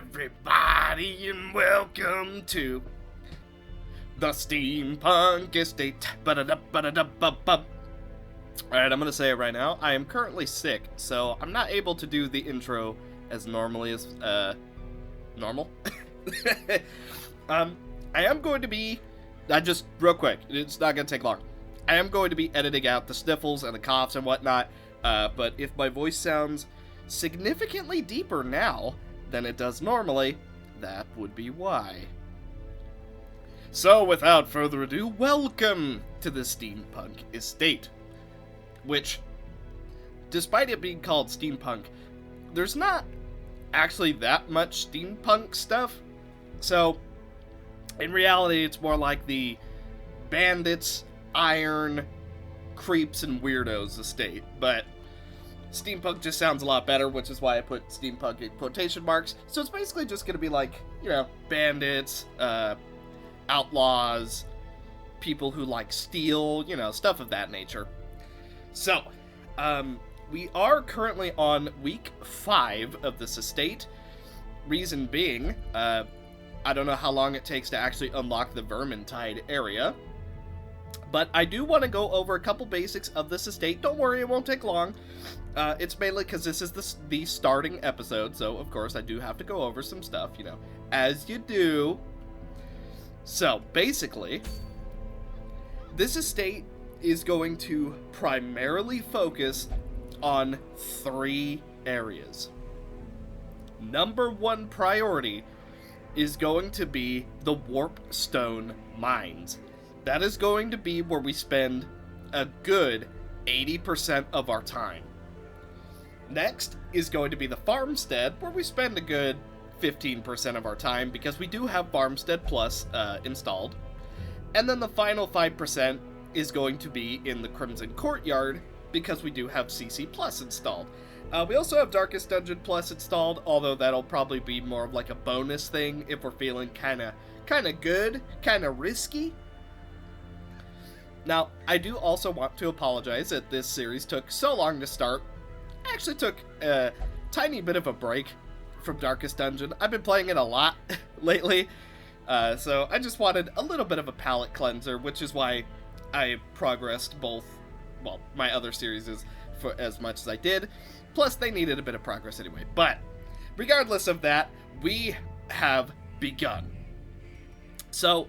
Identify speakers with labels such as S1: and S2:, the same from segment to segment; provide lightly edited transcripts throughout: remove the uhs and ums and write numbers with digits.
S1: everybody, and welcome to the Steampunk Estate. Alright, I'm gonna say it right now. I am currently sick, so I'm not able to do the intro as normally as, normal. I am going to be, real quick, it's not gonna take long. I am going to be editing out the sniffles and the coughs and whatnot, but if my voice sounds significantly deeper now than it does normally, that would be why. So, without further ado, welcome to the Steampunk Estate, which, despite it being called Steampunk, there's not actually that much steampunk stuff. So, in reality, it's more like the bandits, iron, creeps, and weirdos estate, but steampunk just sounds a lot better, which is why I put steampunk in quotation marks. So it's basically just gonna be like, bandits, outlaws, people who like steal, stuff of that nature. So, we are currently on week 5 of this estate. Reason being, I don't know how long it takes to actually unlock the Vermintide area, but I do want to go over a couple basics of this estate. Don't worry, it won't take long. It's mainly because this is the starting episode, so of course I do have to go over some stuff, as you do. So, basically, this estate is going to primarily focus on 3 areas. Number 1 priority is going to be the Warpstone Mines. That is going to be where we spend a good 80% of our time. Next is going to be the Farmstead, where we spend a good 15% of our time, because we do have Farmstead Plus installed. And then the final 5% is going to be in the Crimson Courtyard, because we do have CC Plus installed. We also have Darkest Dungeon Plus installed, although that'll probably be more of like a bonus thing if we're feeling kind of good, kind of risky. Now, I do also want to apologize that this series took so long to start. I actually took a tiny bit of a break from Darkest Dungeon. I've been playing it a lot lately, so I just wanted a little bit of a palate cleanser, which is why I progressed both, my other series for as much as I did. Plus, they needed a bit of progress anyway. But, regardless of that, we have begun. So,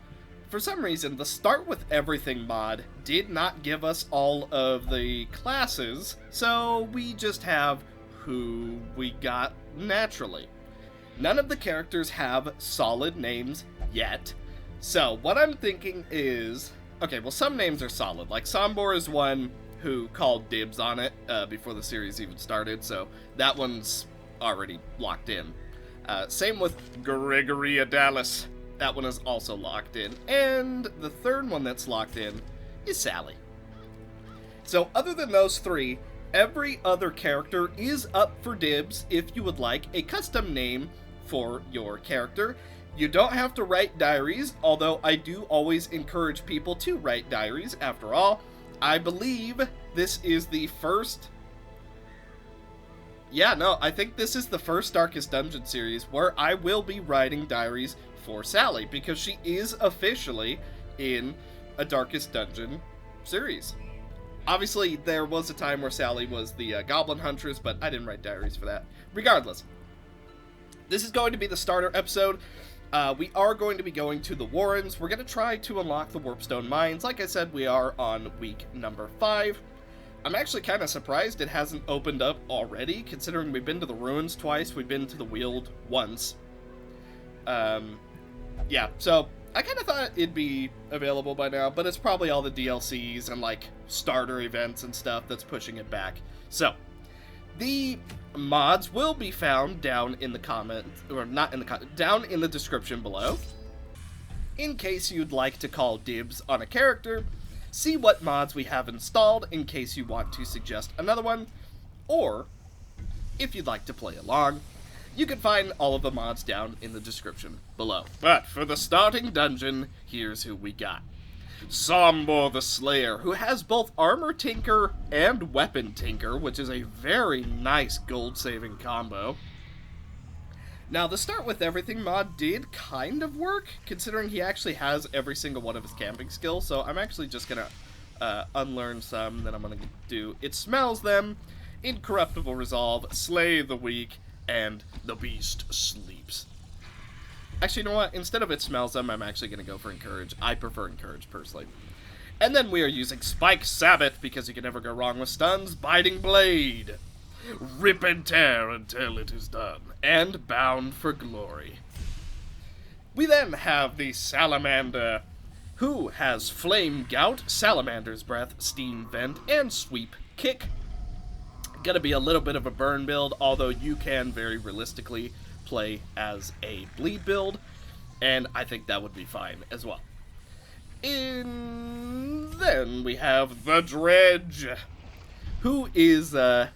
S1: for some reason, the Start With Everything mod did not give us all of the classes, so we just have who we got naturally. None of the characters have solid names yet, so what I'm thinking is, some names are solid, like Sombor is one who called dibs on it before the series even started, so that one's already locked in. Same with Gregory Adalis. That one is also locked in. And the third one that's locked in is Sally. So other than those 3, every other character is up for dibs if you would like a custom name for your character. You don't have to write diaries, although I do always encourage people to write diaries. After all, I believe this is the first... I think this is the first Darkest Dungeon series where I will be writing diaries for Sally, because she is officially in a Darkest Dungeon series. Obviously, there was a time where Sally was the Goblin Huntress, but I didn't write diaries for that. Regardless, this is going to be the starter episode. We are going to be going to the Warrens. We're going to try to unlock the Warpstone Mines. Like I said, we are on week number 5. I'm actually kind of surprised it hasn't opened up already, considering we've been to the Ruins twice, we've been to the Weald once. So I kind of thought it'd be available by now, but it's probably all the DLCs and like starter events and stuff that's pushing it back. So the mods will be found down in the comments, or not in the down in the description below. In case you'd like to call dibs on a character, see what mods we have installed in case you want to suggest another one, or if you'd like to play along. You can find all of the mods down in the description below. But for the starting dungeon, here's who we got. Sombor the Slayer, who has both Armor Tinker and Weapon Tinker, which is a very nice gold-saving combo. Now, the Start With Everything mod did kind of work, considering he actually has every single one of his camping skills, so I'm actually just gonna unlearn some, then I'm gonna do It Smells Them, Incorruptible Resolve, Slay the Weak, and The Beast Sleeps. Actually, you know what? Instead of It Smells Them, I'm actually gonna go for Encourage. I prefer Encourage, personally. And then we are using Spike Sabbath, because you can never go wrong with stuns, Biting Blade, Rip and Tear Until It Is Done, and Bound for Glory. We then have the Salamander, who has Flame Gout, Salamander's Breath, Steam Vent, and Sweep Kick. Gonna be a little bit of a burn build, although you can very realistically play as a bleed build, and I think that would be fine as well. Then we have the Dredge, who is a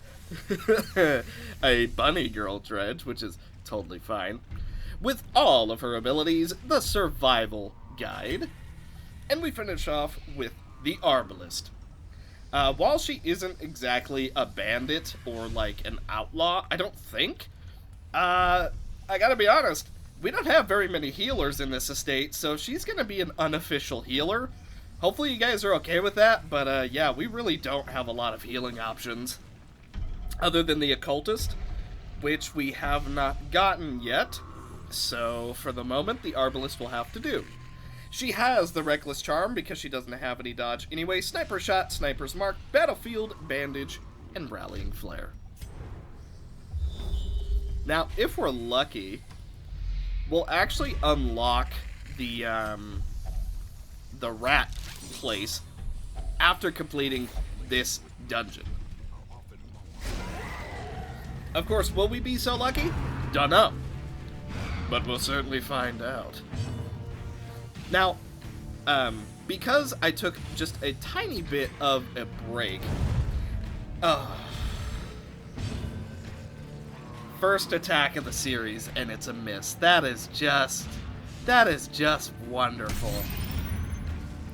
S1: bunny girl dredge, which is totally fine, with all of her abilities, the Survival Guide. And we finish off with the Arbalist. While she isn't exactly a bandit or like an outlaw, I don't think, I gotta be honest, we don't have very many healers in this estate, so she's gonna be an unofficial healer. Hopefully you guys are okay with that, but yeah, we really don't have a lot of healing options. Other than the Occultist, which we have not gotten yet, so for the moment, the Arbalist will have to do. She has the Reckless Charm because she doesn't have any dodge anyway, Sniper Shot, Sniper's Mark, Battlefield, Bandage, and Rallying Flare. Now, if we're lucky, we'll actually unlock the rat place after completing this dungeon. Of course, will we be so lucky? Dunno. But we'll certainly find out. Now, because I took just a tiny bit of a break, first attack of the series, and it's a miss. That is just wonderful.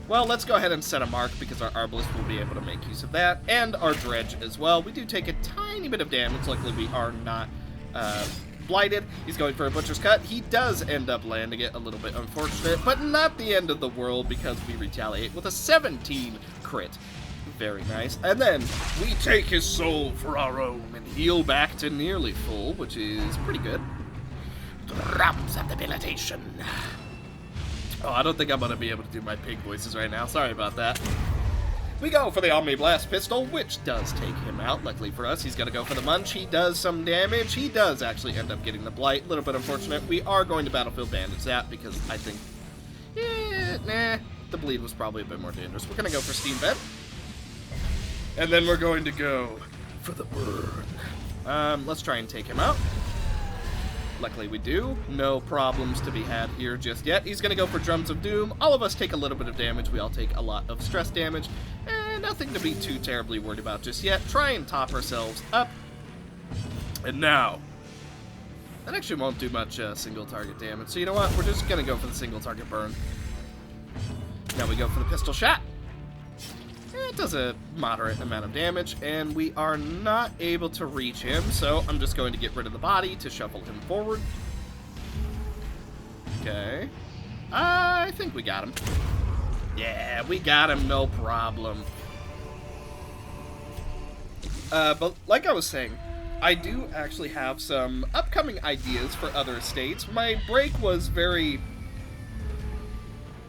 S1: Well, let's go ahead and set a mark, because our Arbalist will be able to make use of that, and our Dredge as well. We do take a tiny bit of damage. Luckily, we are not blighted. He's going for a Butcher's Cut. He does end up landing it, a little bit unfortunate, but not the end of the world, because we retaliate with a 17 crit. Very nice. And then we take his soul for our own and heal back to nearly full, which is pretty good. Drums of Debilitation. Oh, I don't think I'm going to be able to do my pig voices right now. Sorry about that. We go for the Omni Blast Pistol, which does take him out. Luckily for us, he's going to go for the Munch. He does some damage. He does actually end up getting the Blight. A little bit unfortunate. We are going to Battlefield Bandage that, because I think, the Bleed was probably a bit more dangerous. We're going to go for Steam Vent. And then we're going to go for the Burn. Let's try and take him out. Luckily we do. No problems to be had here just yet. He's going to go for Drums of Doom. All of us take a little bit of damage. We all take a lot of stress damage. And nothing to be too terribly worried about just yet. Try and top ourselves up. And now, that actually won't do much single target damage. So you know what? We're just going to go for the single target burn. Now we go for the Pistol Shot. It does a moderate amount of damage, and we are not able to reach him, so I'm just going to get rid of the body to shuffle him forward. Okay. I think we got him. Yeah, we got him, no problem. But like I was saying, I do actually have some upcoming ideas for other estates. My break was very,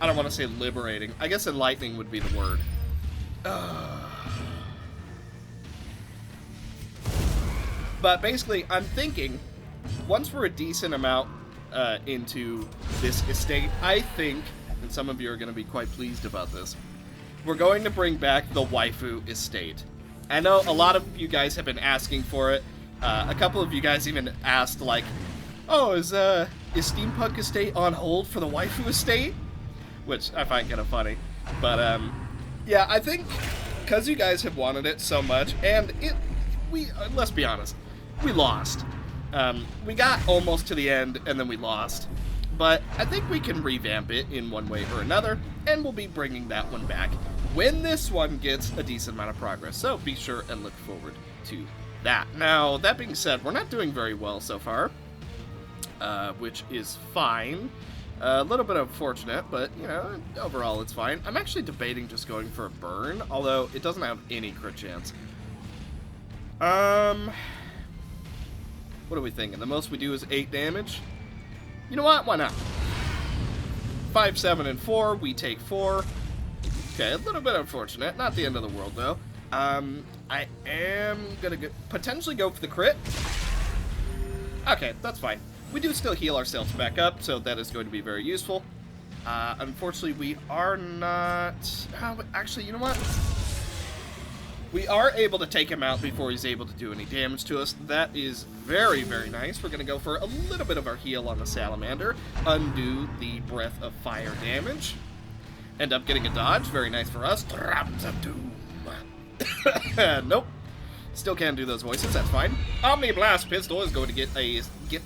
S1: I don't want to say liberating. I guess enlightening would be the word. But basically, I'm thinking, once we're a decent amount into this estate, I think, and some of you are going to be quite pleased about this, we're going to bring back the Waifu Estate. I know a lot of you guys have been asking for it. A couple of you guys even asked, like, oh, is Steampunk Estate on hold for the Waifu Estate? Which I find kind of funny. But, yeah, I think because you guys have wanted it so much, and let's be honest, we lost. We got almost to the end, and then we lost. But I think we can revamp it in one way or another, and we'll be bringing that one back when this one gets a decent amount of progress. So be sure and look forward to that. Now, that being said, we're not doing very well so far. which is fine. A little bit unfortunate, but, you know, overall it's fine. I'm actually debating just going for a burn, although it doesn't have any crit chance. What are we thinking? The most we do is 8 damage? You know what? Why not? 5, 7, and 4. We take 4. Okay, a little bit unfortunate. Not the end of the world, though. I am gonna potentially go for the crit. Okay, that's fine. We do still heal ourselves back up, so that is going to be very useful. Unfortunately, we are not... actually, you know what? We are able to take him out before he's able to do any damage to us. That is very, very nice. We're going to go for a little bit of our heal on the salamander. Undo the breath of fire damage. End up getting a dodge. Very nice for us. Drums of Doom. Nope. Still can't do those voices, that's fine. Omni Blast Pistol is going to get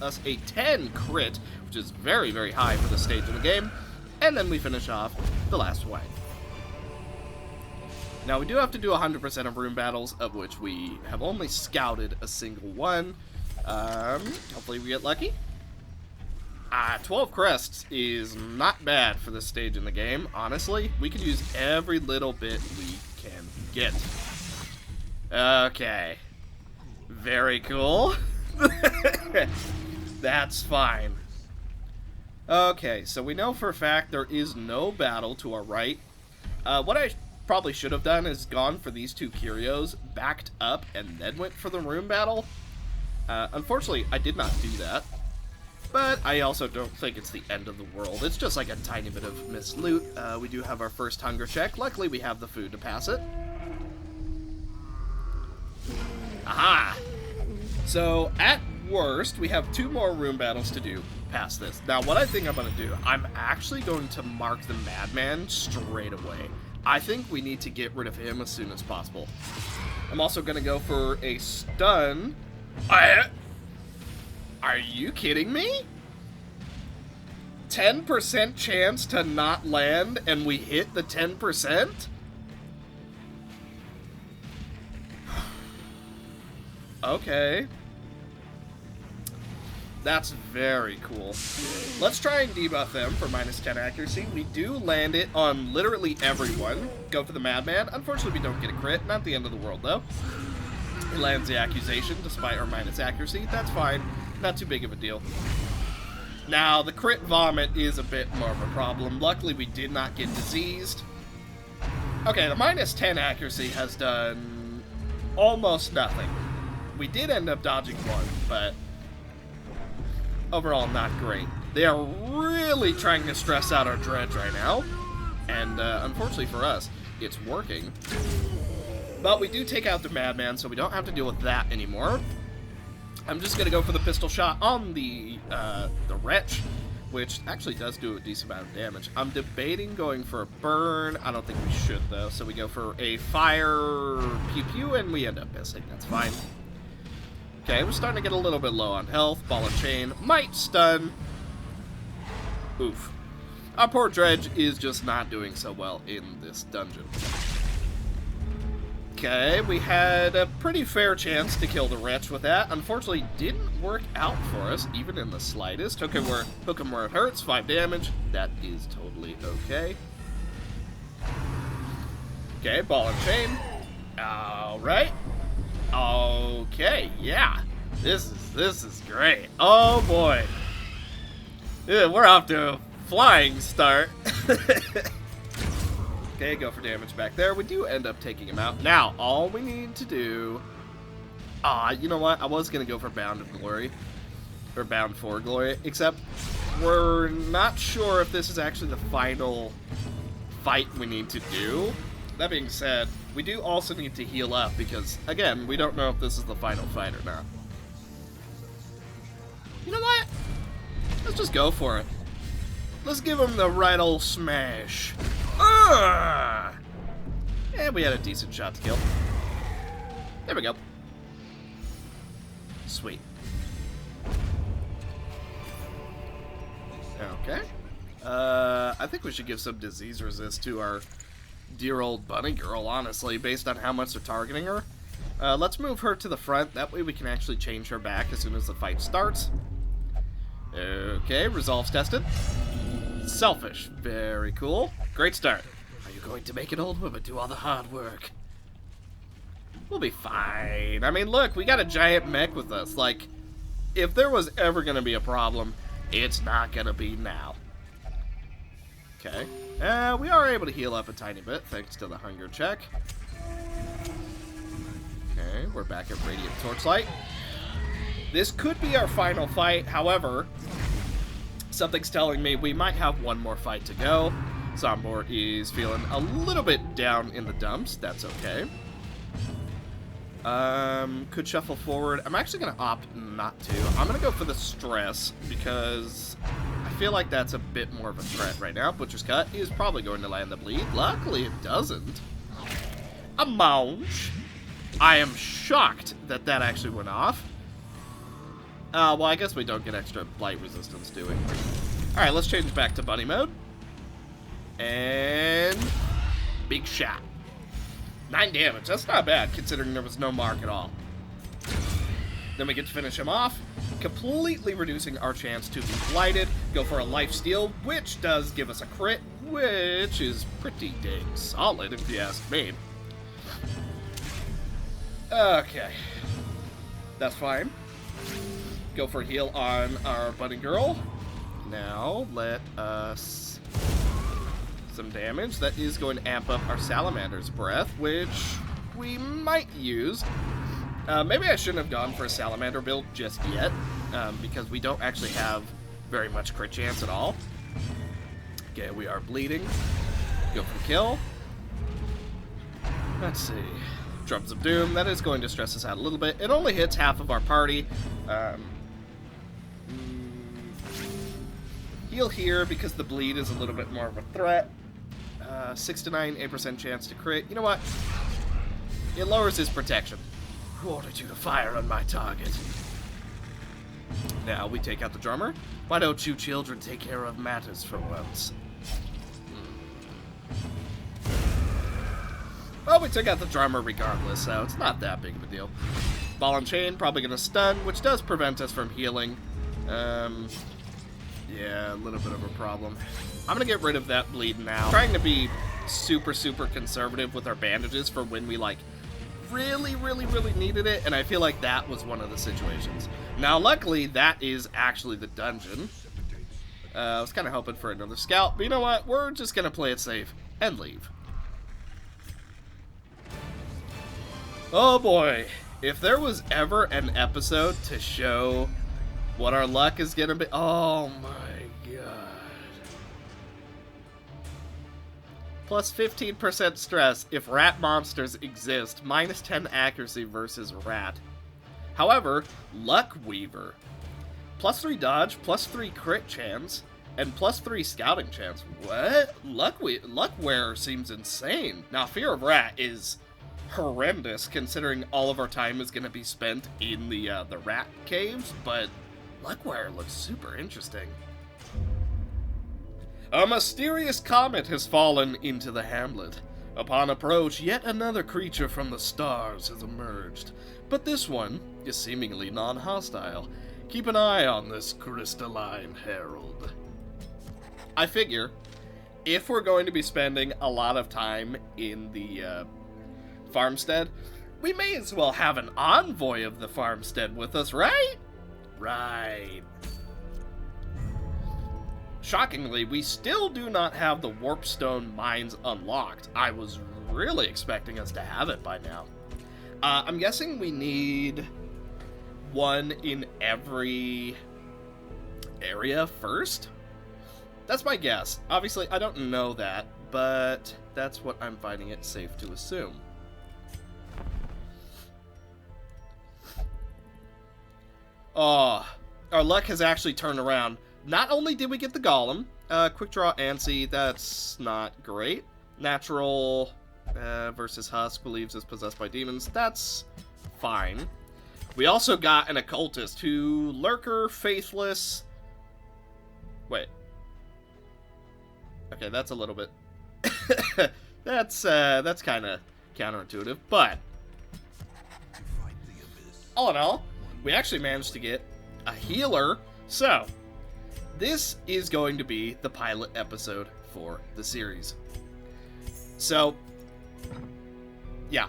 S1: us a 10 crit, which is very, very high for this stage in the game. And then we finish off the last one. Now, we do have to do 100% of room battles, of which we have only scouted a single one. Hopefully we get lucky. 12 crests is not bad for this stage in the game, honestly. We could use every little bit we can get. Okay. Very cool. That's fine. Okay, so we know for a fact there is no battle to our right. What I probably should have done is gone for these 2 curios, backed up, and then went for the room battle. Unfortunately, I did not do that. But I also don't think it's the end of the world. It's just like a tiny bit of missed loot. We do have our first hunger check. Luckily, we have the food to pass it. Aha! So, at worst, we have 2 more room battles to do past this. Now, what I think I'm going to do, I'm actually going to mark the Madman straight away. I think we need to get rid of him as soon as possible. I'm also going to go for a stun. Are you kidding me? 10% chance to not land, and we hit the 10%? Okay. That's very cool. Let's try and debuff them for -10 accuracy. We do land it on literally everyone. Go for the Madman. Unfortunately, we don't get a crit. Not the end of the world, though. He lands the accusation despite our minus accuracy. That's fine. Not too big of a deal. Now, the crit vomit is a bit more of a problem. Luckily, we did not get diseased. Okay, the -10 accuracy has done almost nothing. We did end up dodging one, but overall not great. They are really trying to stress out our dredge right now, and unfortunately for us, it's working. But we do take out the Madman, so we don't have to deal with that anymore. I'm just gonna go for the pistol shot on the wretch, which actually does do a decent amount of damage. I'm debating going for a burn. I don't think we should, though, so we go for a fire pew-pew, and we end up missing. That's fine. Okay, we're starting to get a little bit low on health. Ball and chain might stun. Oof. Our poor dredge is just not doing so well in this dungeon. Okay, we had a pretty fair chance to kill the wretch with that. Unfortunately, didn't work out for us, even in the slightest. Hook him where it hurts, 5 damage. That is totally okay. Okay, ball and chain. Alright. Okay, yeah. This is great. Oh boy. Yeah, we're off to a flying start. Okay, go for damage back there. We do end up taking him out. Now, all we need to do... you know what? I was going to go for Bound of Glory. Or Bound for Glory. Except, we're not sure if this is actually the final fight we need to do. That being said, we do also need to heal up because, again, we don't know if this is the final fight or not. You know what? Let's just go for it. Let's give him the right old smash. And we had a decent shot to kill. There we go. Sweet. Okay. I think we should give some disease resist to our dear old bunny girl, honestly, based on how much they're targeting her. Let's move her to the front. That way we can actually change her back as soon as the fight starts. Okay, resolve's tested. Selfish. Very cool. Great start. Are you going to make an old woman do all the hard work? We'll be fine. I mean, look, we got a giant mech with us. Like, if there was ever going to be a problem, it's not going to be now. Okay. We are able to heal up a tiny bit, thanks to the hunger check. Okay, we're back at Radiant Torchlight. This could be our final fight, however, something's telling me we might have one more fight to go. Zombor is feeling a little bit down in the dumps, that's okay. Could shuffle forward. I'm actually going to opt not to. I'm going to go for the stress, because I feel like that's a bit more of a threat right now. Butcher's Cut is probably going to land the bleed. Luckily, it doesn't. A mounge. I am shocked that that actually went off. Well, I guess we don't get extra blight resistance, do we? Alright, let's change back to bunny mode. And big shot. 9 damage. That's not bad, considering there was no mark at all. Then we get to finish him off, completely reducing our chance to be blighted. Go for a lifesteal, which does give us a crit, which is pretty dang solid, if you ask me. Okay. That's fine. Go for a heal on our bunny girl. Now, let us... some damage. That is going to amp up our Salamander's Breath, which we might use. Maybe I shouldn't have gone for a Salamander build just yet, because we don't actually have very much crit chance at all. Okay, we are bleeding. Go for kill. Let's see. Drums of Doom. That is going to stress us out a little bit. It only hits half of our party. Heal here because the bleed is a little bit more of a threat. 6 to 9, 8% chance to crit. You know what? It lowers his protection. Who ordered you to fire on my target? Now we take out the drummer. Why don't you children take care of matters for once? Well, we took out the drummer regardless, so it's not that big of a deal. Ball and Chain, probably going to stun, which does prevent us from healing. Yeah, a little bit of a problem. I'm going to get rid of that bleed now. Trying to be super, super conservative with our bandages for when we, like, really needed it, and I feel like that was one of the situations. Now, luckily, that is actually the dungeon. I was kind of hoping for another scout, but you know what? We're just going to play it safe and leave. Oh boy, if there was ever an episode to show what our luck is gonna be, oh my god. Plus 15% stress if rat monsters exist, minus 10 accuracy versus rat. However, Luck Weaver, plus 3 dodge, plus 3 crit chance, and plus 3 scouting chance. What? Luck Wearer seems insane. Now, Fear of Rat is horrendous, considering all of our time is going to be spent in the rat caves, but Luckwire looks super interesting. A mysterious comet has fallen into the hamlet. Upon approach, yet another creature from the stars has emerged, but this one is seemingly non-hostile. Keep an eye on this crystalline herald. I figure, if we're going to be spending a lot of time in the farmstead, we may as well have an envoy of the farmstead with us, right? Right. Shockingly, we still do not have the Warpstone mines unlocked. I was really expecting us to have it by now. I'm guessing we need one in every area first? That's my guess. Obviously, I don't know that, but that's what I'm finding it safe to assume. Oh, our luck has actually turned around. Not only did we get the Golem, Quick Draw Ansi, that's not great. Natural versus Husk believes is possessed by demons, that's fine. We also got an Occultist who Lurker, Faithless... Wait. Okay, that's a little bit... that's kind of counterintuitive, but... all in all, we actually managed to get a healer, so this is going to be the pilot episode for the series. So, yeah.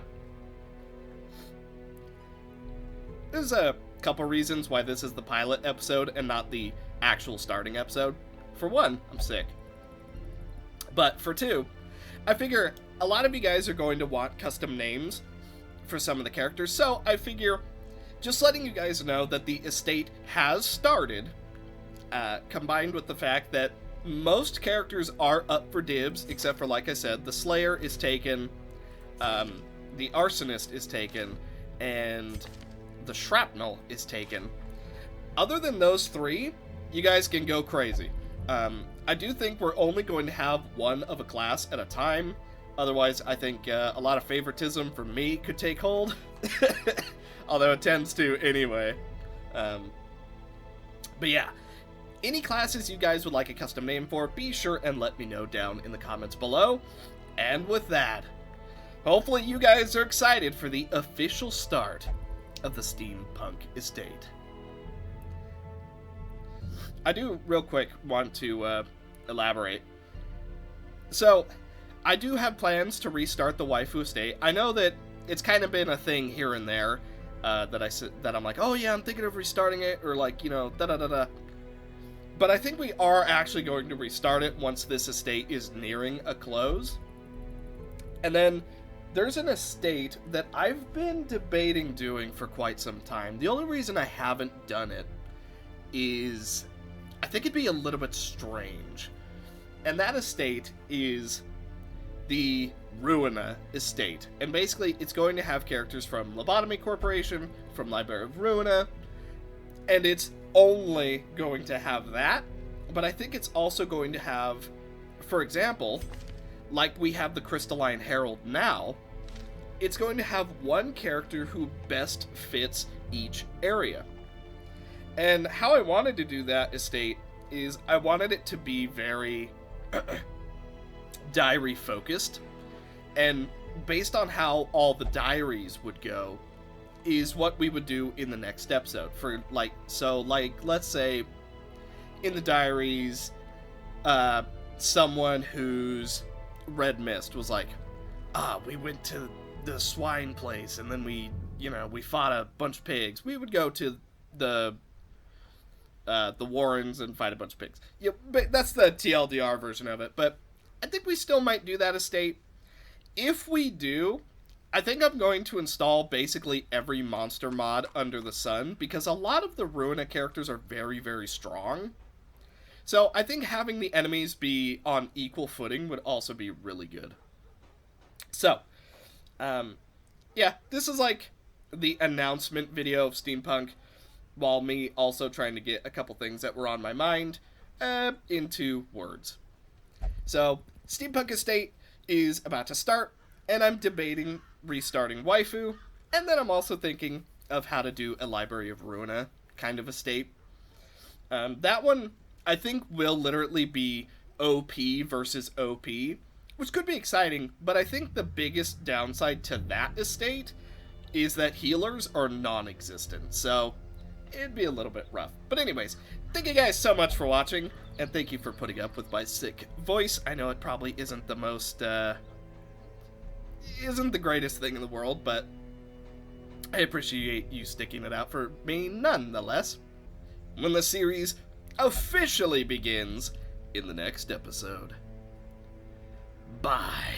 S1: There's a couple reasons why this is the pilot episode and not the actual starting episode. For one, I'm sick. But for two, I figure a lot of you guys are going to want custom names for some of the characters, so I figure just letting you guys know that the estate has started, combined with the fact that most characters are up for dibs, except for, like I said, the Slayer is taken, the Arsonist is taken, and the Shrapnel is taken. Other than those three, you guys can go crazy. I do think we're only going to have one of a class at a time. Otherwise, I think a lot of favoritism for me could take hold. Although it tends to anyway. But yeah, any classes you guys would like a custom name for, be sure and let me know down in the comments below. And with that, hopefully you guys are excited for the official start of the Steampunk estate. I do real quick want to elaborate. So, I do have plans to restart the waifu estate. I know that it's kind of been a thing here and there that I'm like, oh yeah, I'm thinking of restarting it, or like, you know, da-da-da-da. But I think we are actually going to restart it once this estate is nearing a close. And then there's an estate that I've been debating doing for quite some time. The only reason I haven't done it is I think it'd be a little bit strange. And that estate is the Ruina estate. And basically, it's going to have characters from Lobotomy Corporation, from Library of Ruina, and it's only going to have that. But I think it's also going to have, for example, like we have the Crystalline Herald now, it's going to have one character who best fits each area. And how I wanted to do that estate is I wanted it to be very diary focused, and based on how all the diaries would go is what we would do in the next episode. For like, so like, let's say in the diaries, someone whose Red Mist was like, we went to the swine place and then we fought a bunch of pigs. We would go to the Warrens and fight a bunch of pigs. Yeah, but that's the TLDR version of it. But I think we still might do that estate. If we do, I think I'm going to install basically every monster mod under the sun, because a lot of the Ruina characters are very, very strong. So I think having the enemies be on equal footing would also be really good. So, yeah, this is like the announcement video of Steampunk, while me also trying to get a couple things that were on my mind into words. So, Steampunk Estate is about to start, and I'm debating restarting Waifu, and then I'm also thinking of how to do a Library of Ruina kind of estate. That one, I think, will literally be OP versus OP, which could be exciting, but I think the biggest downside to that estate is that healers are non-existent, so it'd be a little bit rough. But anyways, thank you guys so much for watching, and thank you for putting up with my sick voice. I know it probably isn't the most, isn't the greatest thing in the world, but I appreciate you sticking it out for me nonetheless. When the series officially begins in the next episode. Bye.